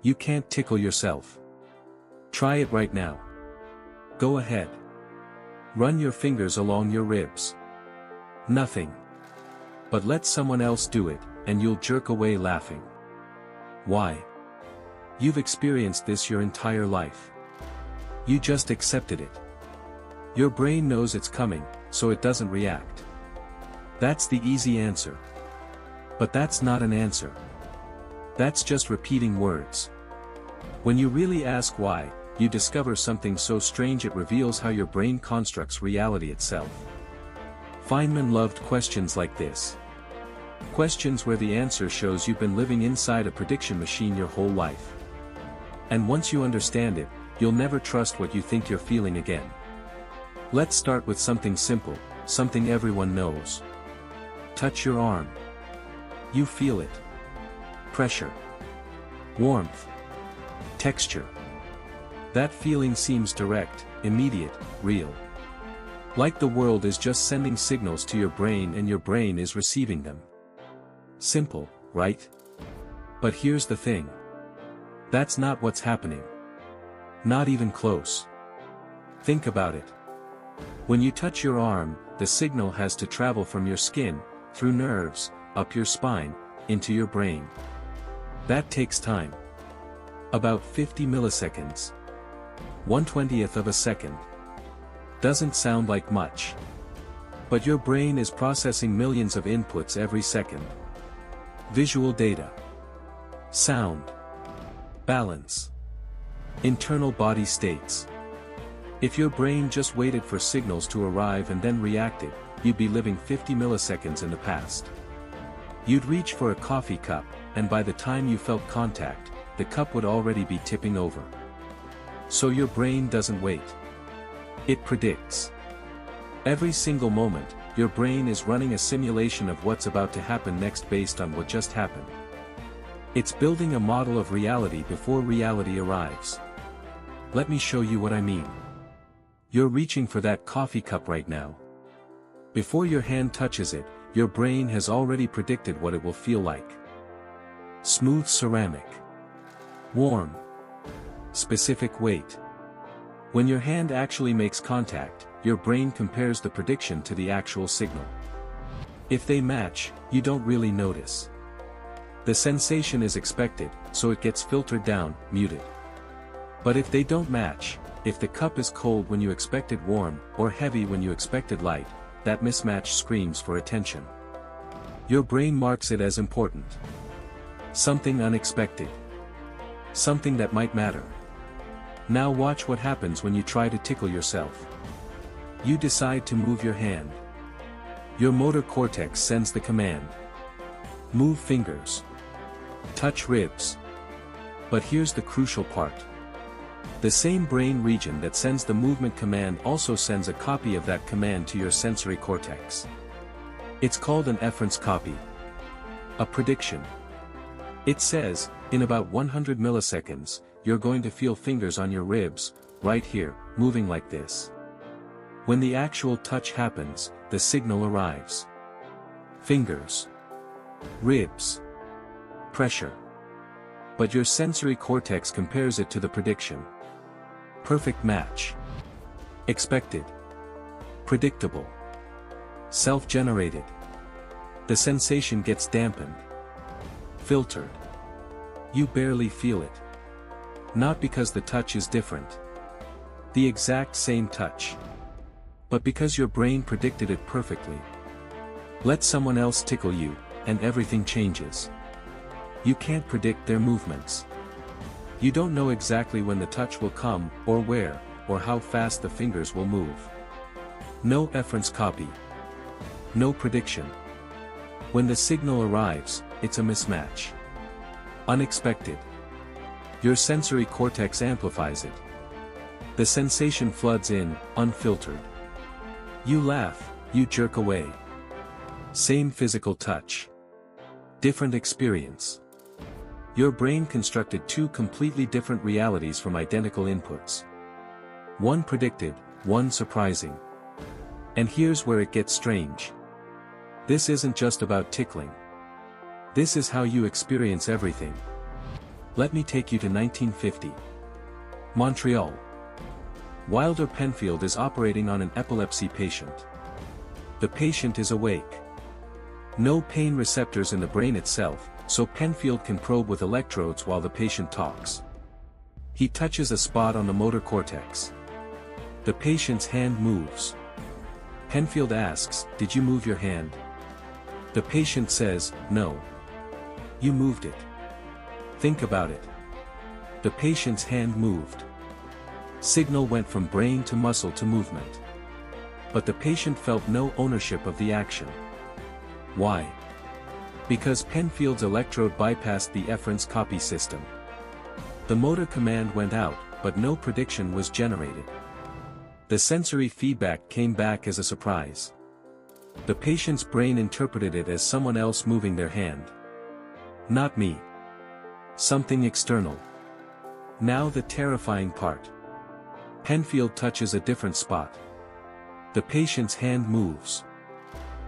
You can't tickle yourself. Try it right now. Go ahead. Run your fingers along your ribs. Nothing. But let someone else do it, and you'll jerk away laughing. Why? You've experienced this your entire life. You just accepted it. Your brain knows it's coming, so it doesn't react. That's the easy answer. But that's not an answer. That's just repeating words. When you really ask why, you discover something so strange it reveals how your brain constructs reality itself. Feynman loved questions like this. Questions where the answer shows you've been living inside a prediction machine your whole life. And once you understand it, you'll never trust what you think you're feeling again. Let's start with something simple, something everyone knows. Touch your arm. You feel it. Pressure. Warmth. Texture. That feeling seems direct, immediate, real. Like the world is just sending signals to your brain and your brain is receiving them. Simple, right? But here's the thing. That's not what's happening. Not even close. Think about it. When you touch your arm, the signal has to travel from your skin, through nerves, up your spine, into your brain. That takes time. About 50 milliseconds. 1/20th of a second. Doesn't sound like much. But your brain is processing millions of inputs every second. Visual data. Sound. Balance. Internal body states. If your brain just waited for signals to arrive and then reacted, you'd be living 50 milliseconds in the past. You'd reach for a coffee cup, and by the time you felt contact, the cup would already be tipping over. So your brain doesn't wait. It predicts. Every single moment, your brain is running a simulation of what's about to happen next based on what just happened. It's building a model of reality before reality arrives. Let me show you what I mean. You're reaching for that coffee cup right now. Before your hand touches it, your brain has already predicted what it will feel like. Smooth ceramic. Warm. Specific weight. When your hand actually makes contact, your brain compares the prediction to the actual signal. If they match, you don't really notice. The sensation is expected, so it gets filtered down, muted. But if they don't match, if the cup is cold when you expected warm, or heavy when you expected light, that mismatch screams for attention. Your brain marks it as important. Something unexpected. Something that might matter. Now watch what happens when you try to tickle yourself. You decide to move your hand. Your motor cortex sends the command. Move fingers. Touch ribs. But here's the crucial part. The same brain region that sends the movement command also sends a copy of that command to your sensory cortex. It's called an efference copy. A prediction. It says, in about 100 milliseconds, you're going to feel fingers on your ribs, right here, moving like this. When the actual touch happens, the signal arrives. Fingers. Ribs. Pressure. But your sensory cortex compares it to the prediction. Perfect match. Expected. Predictable. Self-generated. The sensation gets dampened. Filtered. You barely feel it. Not because the touch is different. The exact same touch. But because your brain predicted it perfectly. Let someone else tickle you, and everything changes. You can't predict their movements. You don't know exactly when the touch will come, or where, or how fast the fingers will move. No efference copy. No prediction. When the signal arrives, it's a mismatch. Unexpected. Your sensory cortex amplifies it. The sensation floods in, unfiltered. You laugh, you jerk away. Same physical touch. Different experience. Your brain constructed two completely different realities from identical inputs. One predicted, one surprising. And here's where it gets strange. This isn't just about tickling. This is how you experience everything. Let me take you to 1950. Montreal. Wilder Penfield is operating on an epilepsy patient. The patient is awake. No pain receptors in the brain itself, so Penfield can probe with electrodes while the patient talks. He touches a spot on the motor cortex. The patient's hand moves. Penfield asks, "Did you move your hand?" The patient says, "No. You moved it. Think about it." The patient's hand moved. Signal went from brain to muscle to movement. But the patient felt no ownership of the action. Why? Because Penfield's electrode bypassed the efference copy system. The motor command went out, but no prediction was generated. The sensory feedback came back as a surprise. The patient's brain interpreted it as someone else moving their hand. Not me. Something external. Now the terrifying part. Penfield touches a different spot. The patient's hand moves.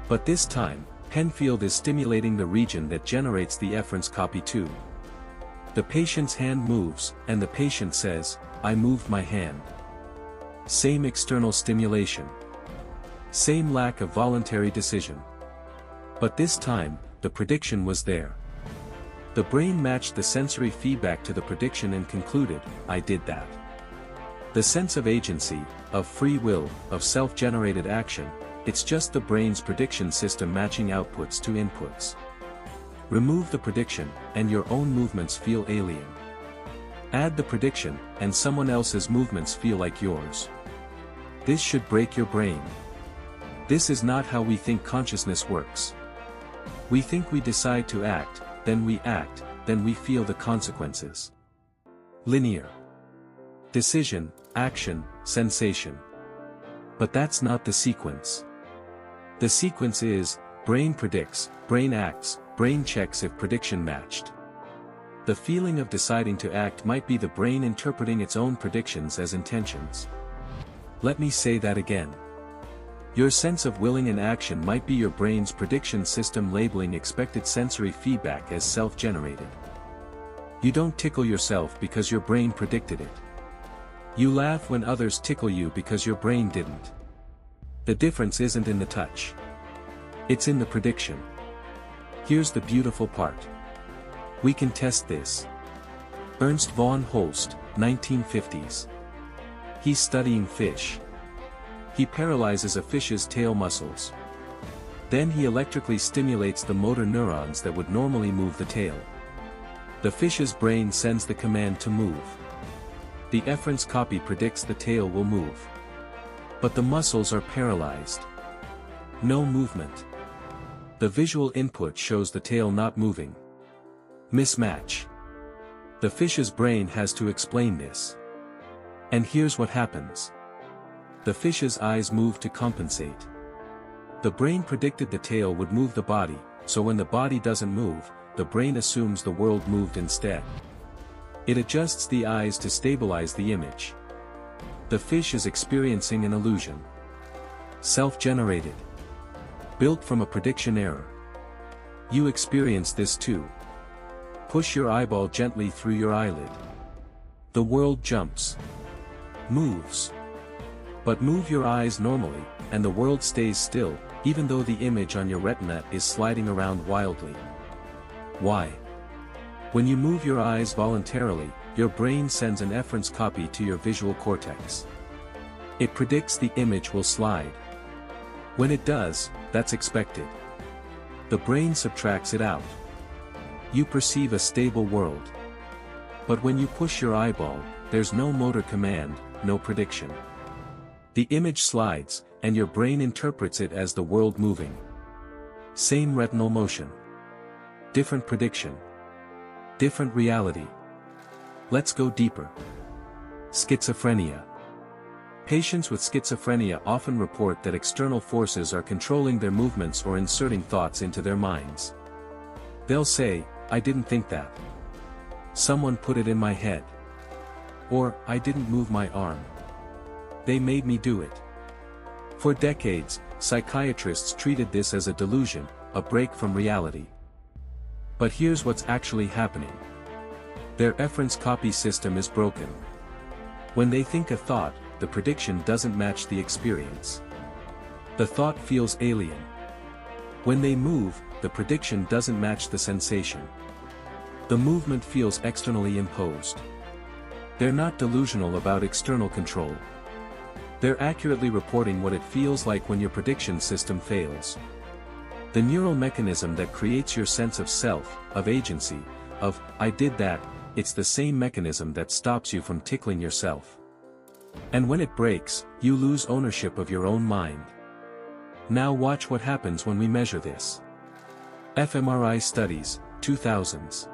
But this time, Penfield is stimulating the region that generates the efference copy too. The patient's hand moves, and the patient says, "I moved my hand." Same external stimulation. Same lack of voluntary decision. But this time, the prediction was there. The brain matched the sensory feedback to the prediction and concluded, "I did that." The sense of agency, of free will, of self-generated action, it's just the brain's prediction system matching outputs to inputs. Remove the prediction, and your own movements feel alien. Add the prediction, and someone else's movements feel like yours. This should break your brain. This is not how we think consciousness works. We think we decide to act, then we feel the consequences. Linear. Decision, action, sensation. But that's not the sequence. The sequence is, brain predicts, brain acts, brain checks if prediction matched. The feeling of deciding to act might be the brain interpreting its own predictions as intentions. Let me say that again. Your sense of willing an action might be your brain's prediction system labeling expected sensory feedback as self-generated. You don't tickle yourself because your brain predicted it. You laugh when others tickle you because your brain didn't. The difference isn't in the touch. It's in the prediction. Here's the beautiful part. We can test this. Ernst von Holst, 1950s. He's studying fish. He paralyzes a fish's tail muscles. Then he electrically stimulates the motor neurons that would normally move the tail. The fish's brain sends the command to move. The efference copy predicts the tail will move. But the muscles are paralyzed. No movement. The visual input shows the tail not moving. Mismatch. The fish's brain has to explain this. And here's what happens. The fish's eyes move to compensate. The brain predicted the tail would move the body, so when the body doesn't move, the brain assumes the world moved instead. It adjusts the eyes to stabilize the image. The fish is experiencing an illusion. Self-generated. Built from a prediction error. You experience this too. Push your eyeball gently through your eyelid. The world jumps. Moves. But move your eyes normally, and the world stays still, even though the image on your retina is sliding around wildly. Why? When you move your eyes voluntarily, your brain sends an efference copy to your visual cortex. It predicts the image will slide. When it does, that's expected. The brain subtracts it out. You perceive a stable world. But when you push your eyeball, there's no motor command, no prediction. The image slides, and your brain interprets it as the world moving. Same retinal motion. Different prediction. Different reality. Let's go deeper. Schizophrenia. Patients with schizophrenia often report that external forces are controlling their movements or inserting thoughts into their minds. They'll say, "I didn't think that. Someone put it in my head." Or, "I didn't move my arm. They made me do it." For decades, psychiatrists treated this as a delusion, a break from reality. But here's what's actually happening. Their efference copy system is broken. When they think a thought, the prediction doesn't match the experience. The thought feels alien. When they move, the prediction doesn't match the sensation. The movement feels externally imposed. They're not delusional about external control. They're accurately reporting what it feels like when your prediction system fails. The neural mechanism that creates your sense of self, of agency, of, I did that, it's the same mechanism that stops you from tickling yourself. And when it breaks, you lose ownership of your own mind. Now watch what happens when we measure this. fMRI studies, 2000s.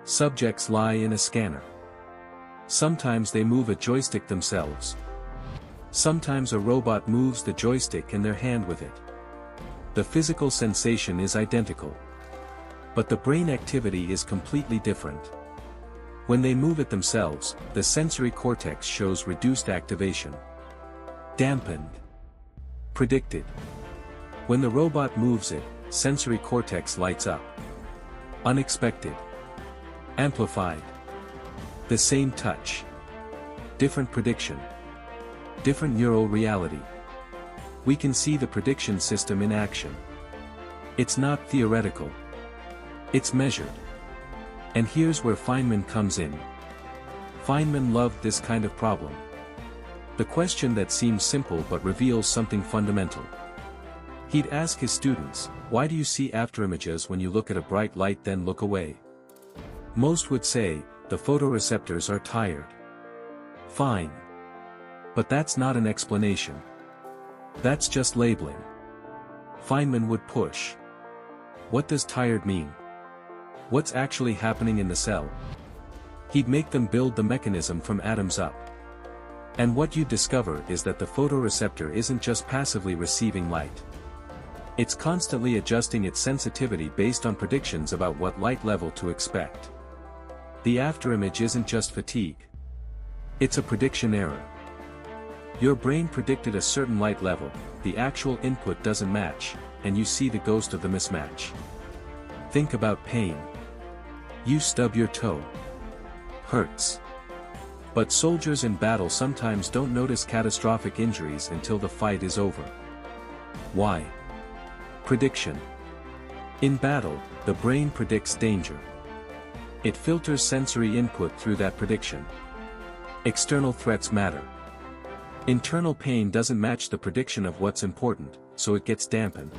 Subjects lie in a scanner. Sometimes they move a joystick themselves. Sometimes a robot moves the joystick and their hand with it. The physical sensation is identical. But the brain activity is completely different. When they move it themselves, the sensory cortex shows reduced activation. Dampened. Predicted. When the robot moves it, sensory cortex lights up. Unexpected. Amplified. The same touch. Different prediction. Different neural reality. We can see the prediction system in action. It's not theoretical. It's measured. And here's where Feynman comes in. Feynman loved this kind of problem. The question that seems simple but reveals something fundamental. He'd ask his students, why do you see afterimages when you look at a bright light then look away? Most would say, the photoreceptors are tired. Fine. But that's not an explanation. That's just labeling. Feynman would push. What does tired mean? What's actually happening in the cell? He'd make them build the mechanism from atoms up. And what you'd discover is that the photoreceptor isn't just passively receiving light. It's constantly adjusting its sensitivity based on predictions about what light level to expect. The afterimage isn't just fatigue. It's a prediction error. Your brain predicted a certain light level, the actual input doesn't match, and you see the ghost of the mismatch. Think about pain. You stub your toe. Hurts. But soldiers in battle sometimes don't notice catastrophic injuries until the fight is over. Why? Prediction. In battle, the brain predicts danger. It filters sensory input through that prediction. External threats matter. Internal pain doesn't match the prediction of what's important, so it gets dampened.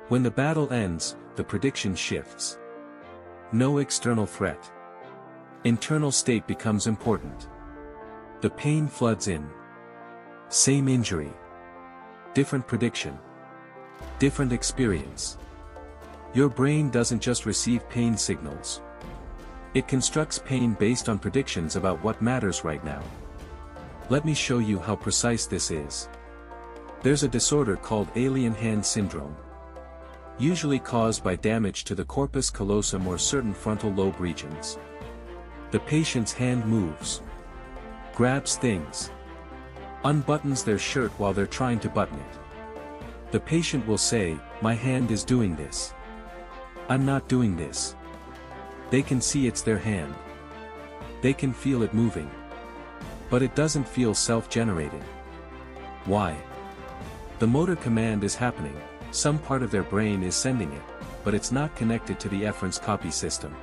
When the battle ends, the prediction shifts. No external threat. Internal state becomes important. The pain floods in. Same injury. Different prediction. Different experience. Your brain doesn't just receive pain signals. It constructs pain based on predictions about what matters right now. Let me show you how precise this is. There's a disorder called alien hand syndrome. Usually caused by damage to the corpus callosum or certain frontal lobe regions. The patient's hand moves. Grabs things. Unbuttons their shirt while they're trying to button it. The patient will say, my hand is doing this. I'm not doing this. They can see it's their hand. They can feel it moving. But it doesn't feel self-generated. Why? The motor command is happening, some part of their brain is sending it, but it's not connected to the efference copy system.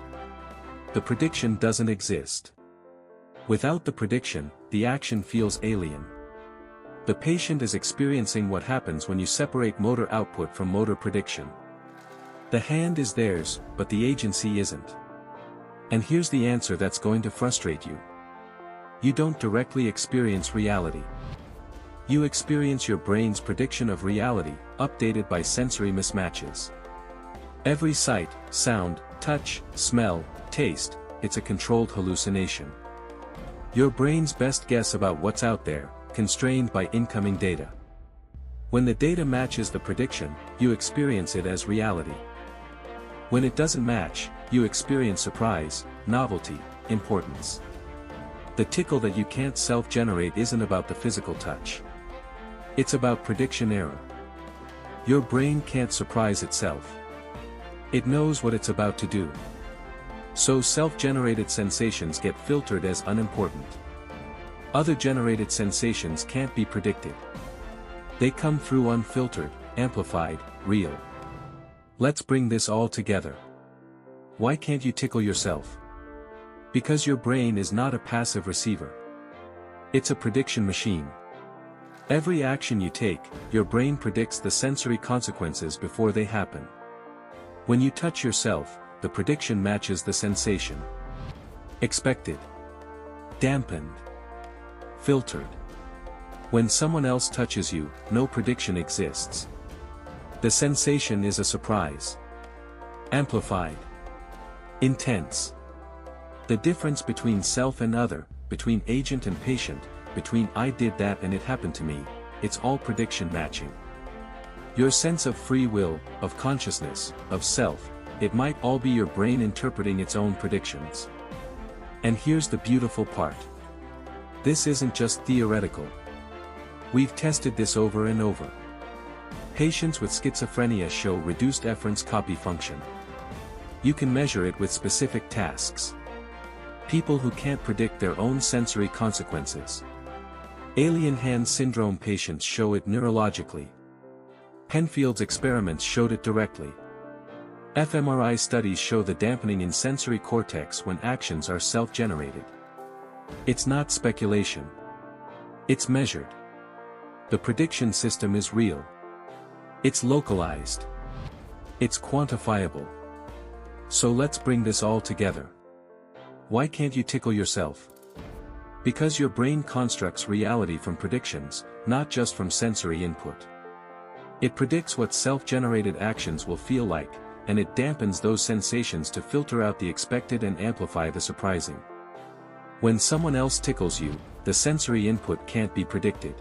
The prediction doesn't exist. Without the prediction, the action feels alien. The patient is experiencing what happens when you separate motor output from motor prediction. The hand is theirs, but the agency isn't. And here's the answer that's going to frustrate you. You don't directly experience reality. You experience your brain's prediction of reality, updated by sensory mismatches. Every sight, sound, touch, smell, taste, it's a controlled hallucination. Your brain's best guess about what's out there, constrained by incoming data. When the data matches the prediction, you experience it as reality. When it doesn't match, you experience surprise, novelty, importance. The tickle that you can't self-generate isn't about the physical touch. It's about prediction error. Your brain can't surprise itself. It knows what it's about to do. So self-generated sensations get filtered as unimportant. Other generated sensations can't be predicted. They come through unfiltered, amplified, real. Let's bring this all together. Why can't you tickle yourself? Because your brain is not a passive receiver. It's a prediction machine. Every action you take, your brain predicts the sensory consequences before they happen. When you touch yourself, the prediction matches the sensation. Expected. Dampened. Filtered. When someone else touches you, no prediction exists. The sensation is a surprise. Amplified. Intense. The difference between self and other, between agent and patient, between I did that and it happened to me, it's all prediction matching. Your sense of free will, of consciousness, of self, it might all be your brain interpreting its own predictions. And here's the beautiful part. This isn't just theoretical. We've tested this over and over. Patients with schizophrenia show reduced efference copy function. You can measure it with specific tasks. People who can't predict their own sensory consequences. Alien hand syndrome patients show it neurologically. Penfield's experiments showed it directly. fMRI studies show the dampening in sensory cortex when actions are self-generated. It's not speculation. It's measured. The prediction system is real. It's localized. It's quantifiable. So let's bring this all together. Why can't you tickle yourself? Because your brain constructs reality from predictions, not just from sensory input. It predicts what self-generated actions will feel like, and it dampens those sensations to filter out the expected and amplify the surprising. When someone else tickles you, the sensory input can't be predicted.